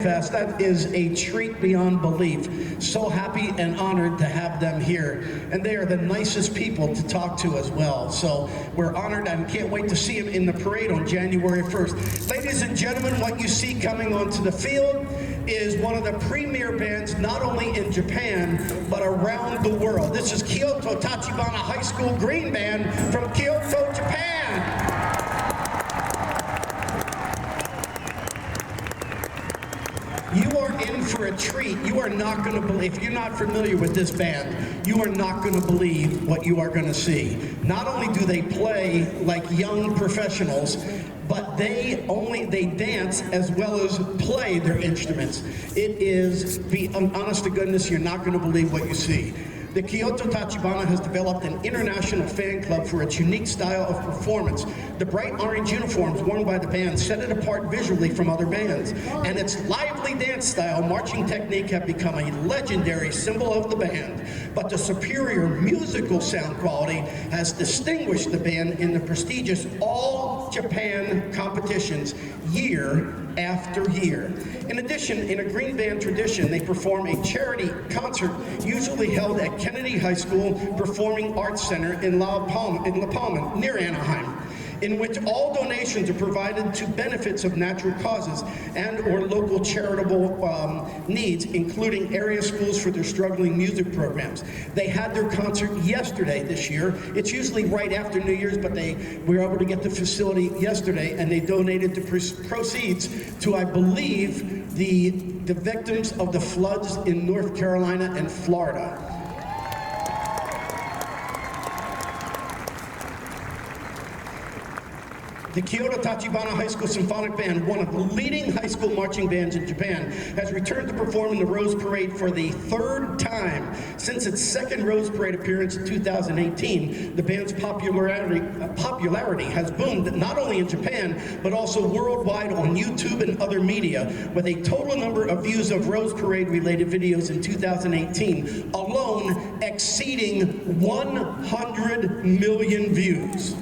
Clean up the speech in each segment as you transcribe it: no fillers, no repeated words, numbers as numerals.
Fest. That is a treat beyond belief. So happy and honored to have them here. And they are the nicest people to talk to as well. So we're honored and can't wait to see them in the parade on January 1st. Ladies and gentlemen, what you see coming onto the field is one of the premier bands not only in Japan, but around the world. This is Kyoto Tachibana High School Green Band from Kyoto, Japan. You are in for a treat. You are not going to believe, if you're not familiar with this band, you are not going to believe what you are going to see. Not only do they play like young professionals, but they dance as well as play their instruments. It is, be honest to goodness, you're not going to believe what you see. The Kyoto Tachibana has developed an international fan club for its unique style of performance. The bright orange uniforms worn by the band set it apart visually from other bands, and its lively dance style, marching technique have become a legendary symbol of the band. But the superior musical sound quality has distinguished the band in the prestigious All Japan competitions year after year. In addition, in a green band tradition, they perform a charity concert usually held at Kennedy High School Performing Arts Center in La Palma, near Anaheim, in which all donations are provided to benefits of natural causes and or local charitable needs, including area schools for their struggling music programs. They had their concert yesterday this year. It's usually right after New Year's, but we were able to get the facility yesterday, and they donated the proceeds to, I believe, the victims of the floods in North Carolina and Florida. The Kyoto Tachibana High School Symphonic Band, one of the leading high school marching bands in Japan, has returned to perform in the Rose Parade for the third time since its second Rose Parade appearance in 2018. The band's popularity has boomed not only in Japan, but also worldwide on YouTube and other media, with a total number of views of Rose Parade-related videos in 2018 alone exceeding 100 million views.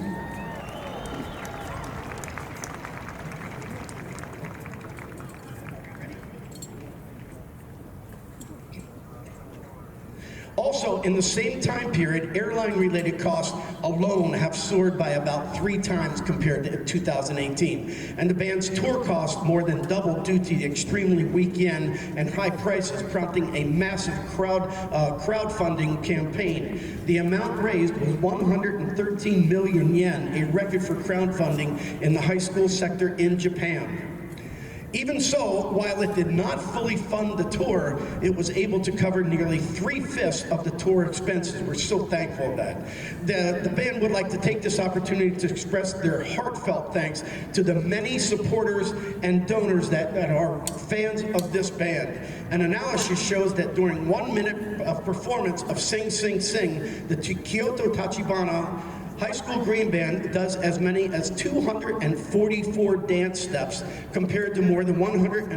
Also, in the same time period, airline-related costs alone have soared by about 3 times compared to 2018. And the band's tour costs more than doubled due to the extremely weak yen and high prices, prompting a massive crowdfunding campaign. The amount raised was 113 million yen, a record for crowdfunding in the high school sector in Japan. Even so, while it did not fully fund the tour, it was able to cover nearly 3/5 of the tour expenses. We're so thankful for that. The band would like to take this opportunity to express their heartfelt thanks to the many supporters and donors that are fans of this band. An analysis shows that during 1 minute of performance of Sing Sing Sing, the Kyoto Tachibana High School Green Band does as many as 244 dance steps compared to more than 100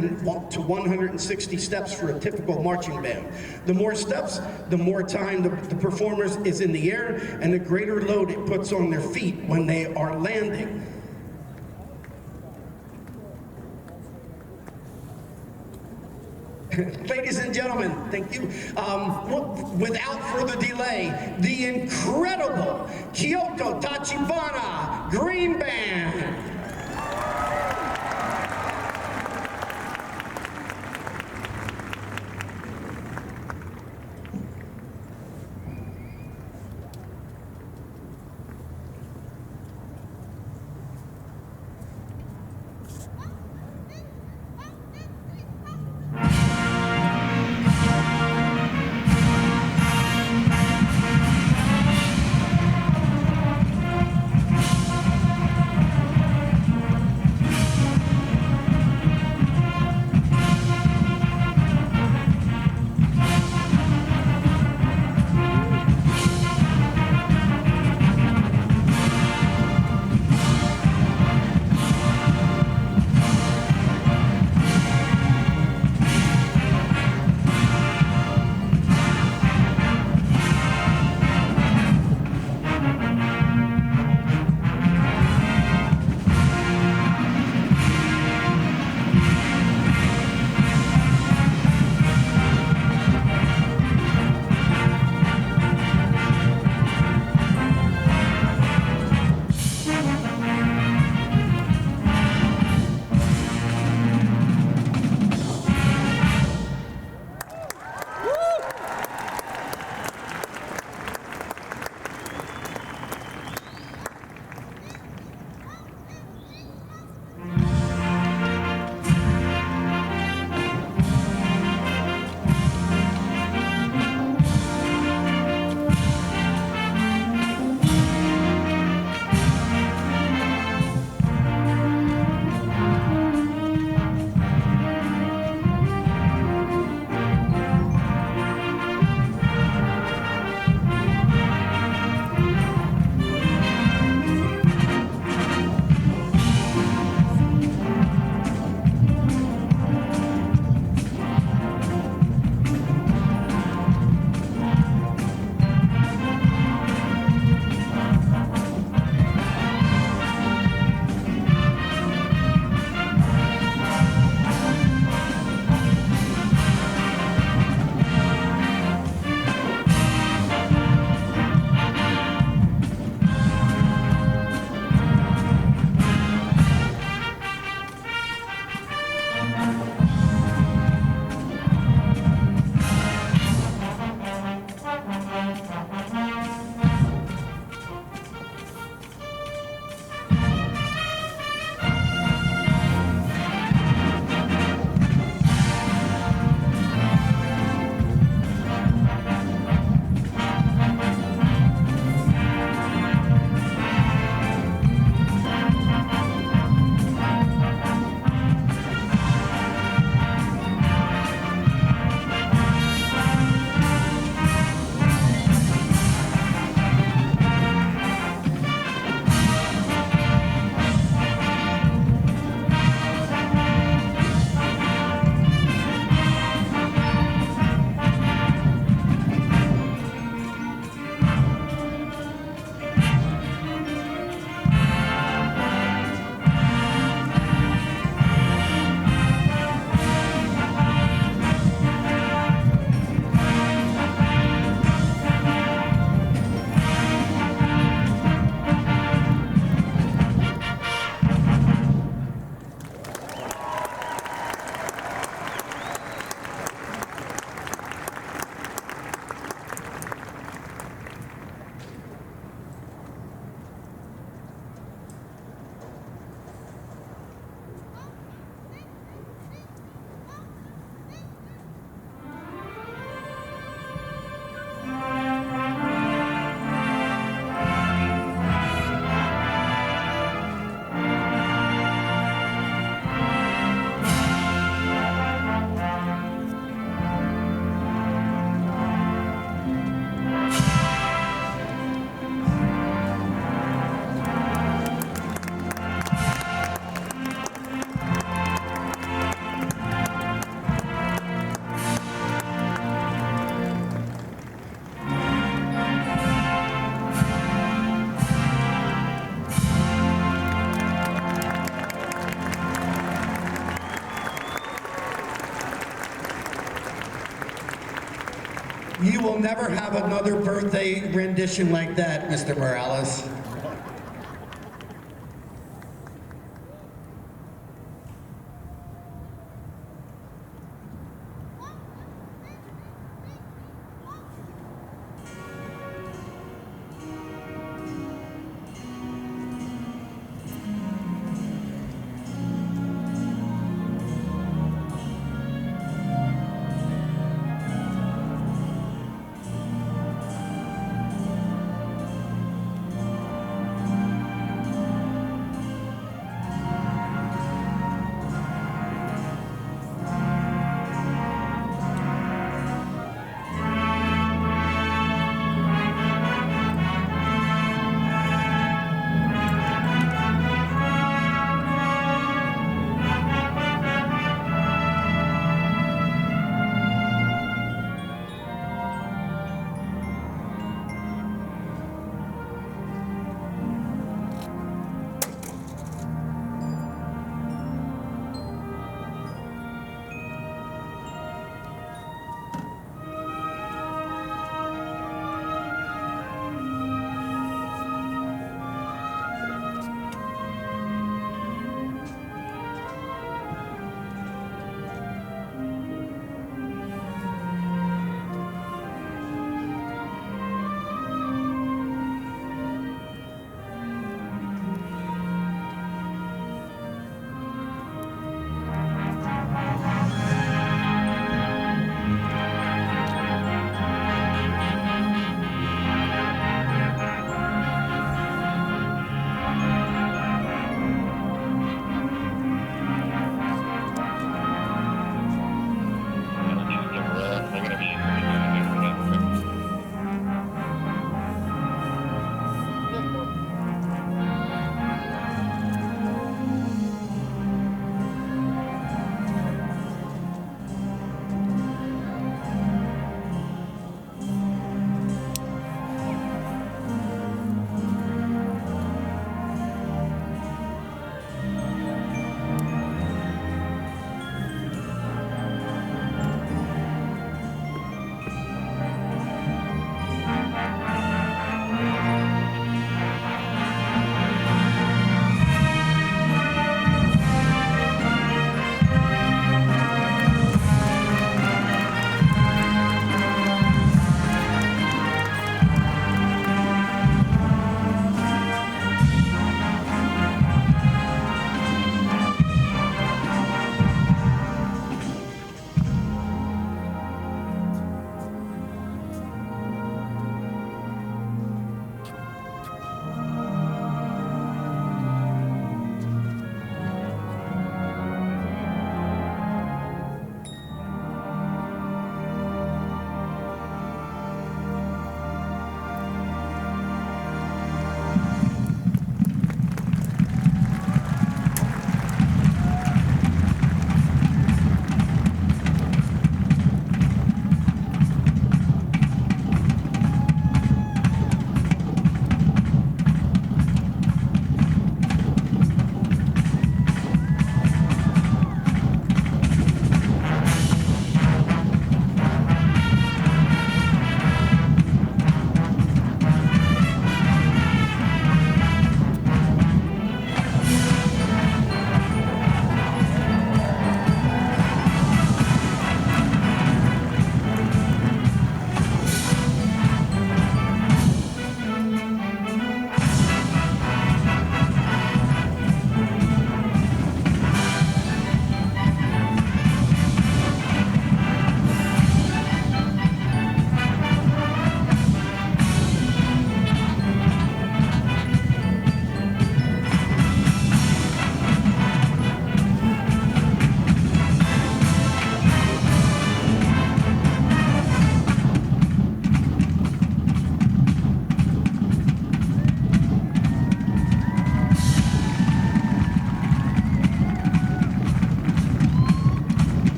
to 160 steps for a typical marching band. The more steps, the more time the performers is in the air and the greater load it puts on their feet when they are landing. Ladies and gentlemen, thank you. Without further delay, the incredible Kyoto Tachibana Green Band. You will never have another birthday rendition like that, Mr. Morales.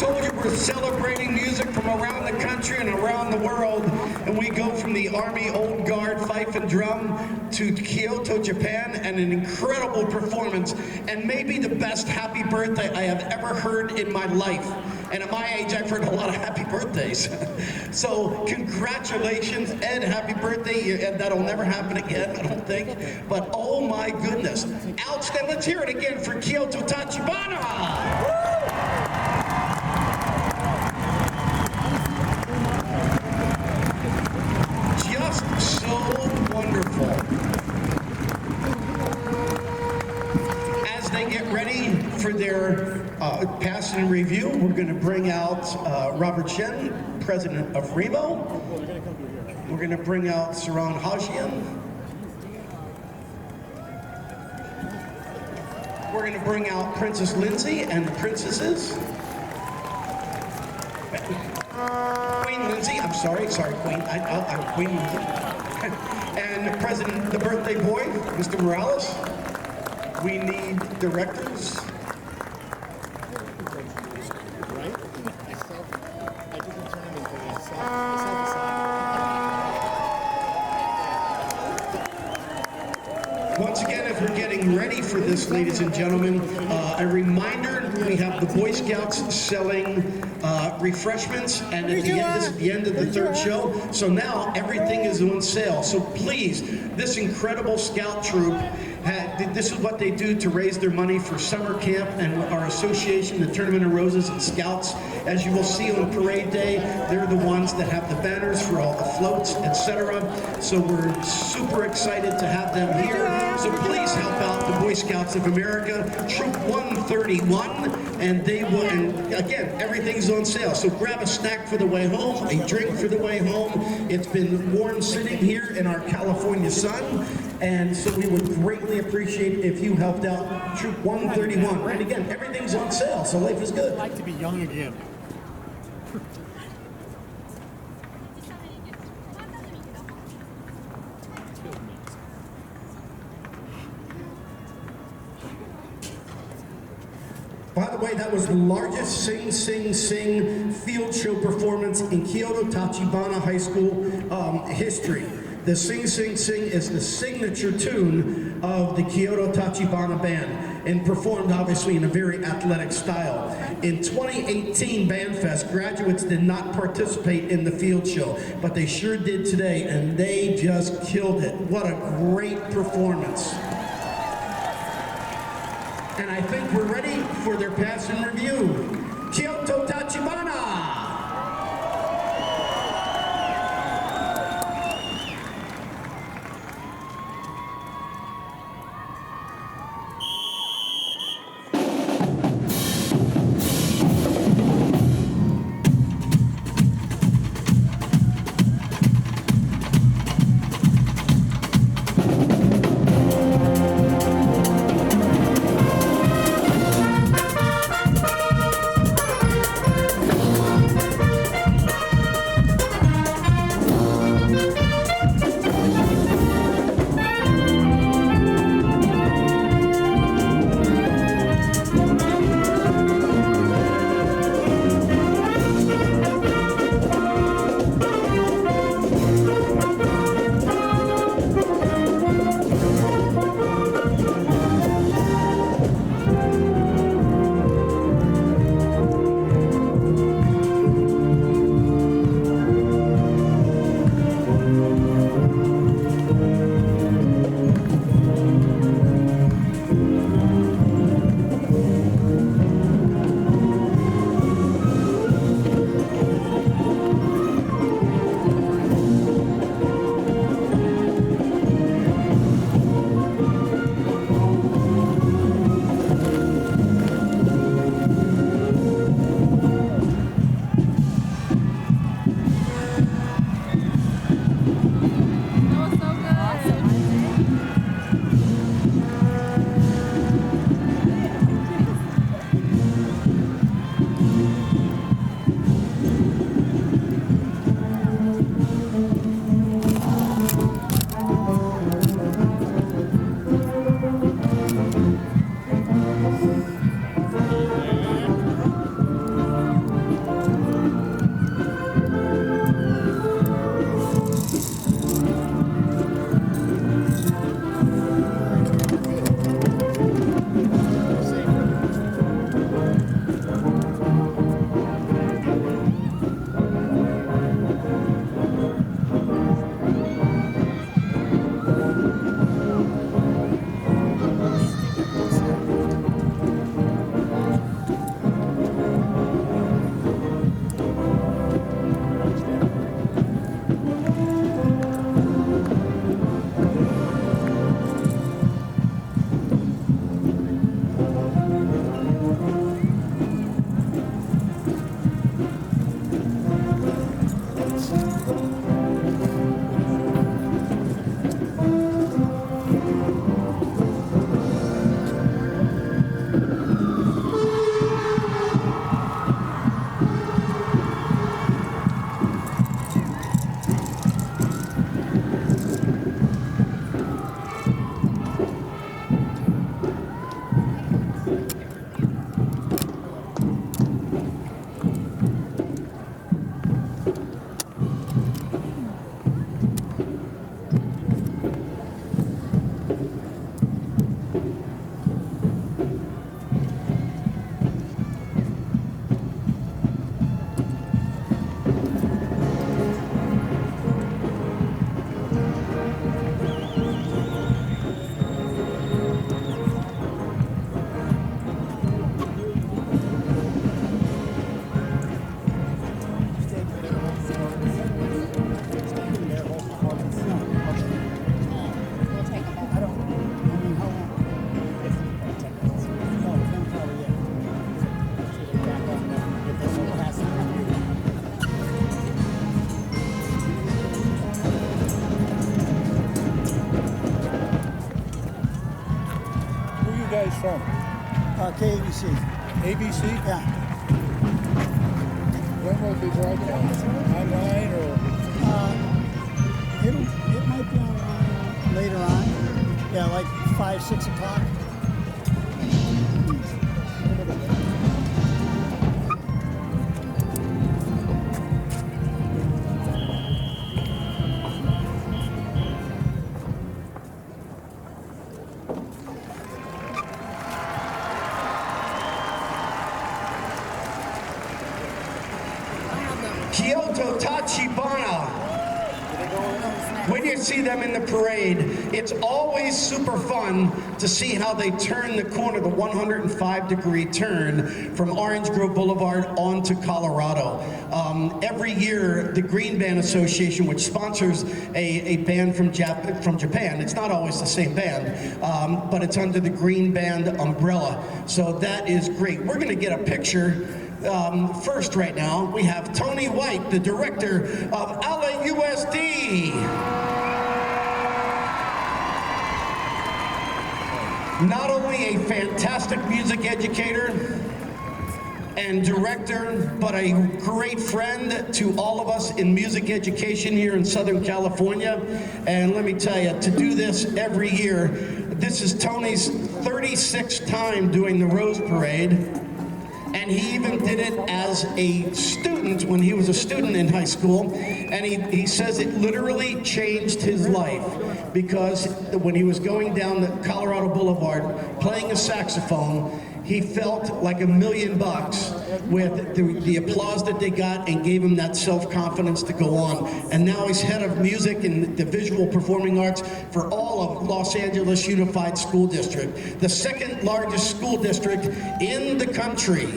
told you we're celebrating music from around the country and around the world, and we go from the Army Old Guard fife and drum to Kyoto, Japan, and an incredible performance, and maybe the best happy birthday I have ever heard in my life. And at my age, I've heard a lot of happy birthdays. So congratulations, Ed, happy birthday. And that'll never happen again, I don't think. But oh my goodness. Outstanding. Let's hear it again for Kyoto Tachibana. Just so wonderful. As they get ready for their pass and review, we're going to bring out Robert Shen, president of Remo. We're going to bring out Saran Hajian. We're going to bring out Princess Lindsay and the princesses. Queen Lindsay, I'm sorry, Queen. I'm Queen Lindsay. And President, the birthday boy, Mr. Morales. We need directors. Once again, if we're getting ready for this, ladies and gentlemen, a reminder, we have the Boy Scouts selling refreshments, and at the end, this is the end of the third show, so now everything is on sale. So please, this incredible scout troop, this is what they do to raise their money for summer camp and our association, the Tournament of Roses and Scouts. As you will see on parade day, they're the ones that have the banners for all the floats, etc. So we're super excited to have them here. So please help out the Boy Scouts of America, Troop 131, and they will, and again, everything's on sale. So grab a snack for the way home, a drink for the way home. It's been warm sitting here in our California sun, and so we would greatly appreciate if you helped out Troop 131. And again, everything's on sale, so life is good. I'd like to be young again. By the way, that was the largest Sing Sing Sing field show performance in Kyoto Tachibana High School history. The Sing Sing Sing is the signature tune of the Kyoto Tachibana Band, and performed obviously in a very athletic style. In 2018 Bandfest, graduates did not participate in the field show, but they sure did today, and they just killed it. What a great performance. And I think we're ready for their pass and review. Kyoto Tachibana! from? KABC. ABC? Yeah. When will it be broadcast? Online or? It might be online later on. Yeah, like 5, 6 o'clock. Kyoto Tachibana. When you see them in the parade, it's always super fun to see how they turn the corner, the 105-degree turn from Orange Grove Boulevard onto Colorado. Every year, the Green Band Association, which sponsors a band from Japan, it's not always the same band, but it's under the Green Band umbrella. So that is great. We're going to get a picture. First right now, we have Tony White, the director of LAUSD. Not only a fantastic music educator and director, but a great friend to all of us in music education here in Southern California. And let me tell you, to do this every year, this is Tony's 36th time doing the Rose Parade. And he even did it as a student when he was a student in high school. And he says it literally changed his life because when he was going down the Colorado Boulevard playing a saxophone, he felt like $1 million with the applause that they got and gave him that self-confidence to go on. And now he's head of music and the visual performing arts for all of Los Angeles Unified School District, the second largest school district in the country.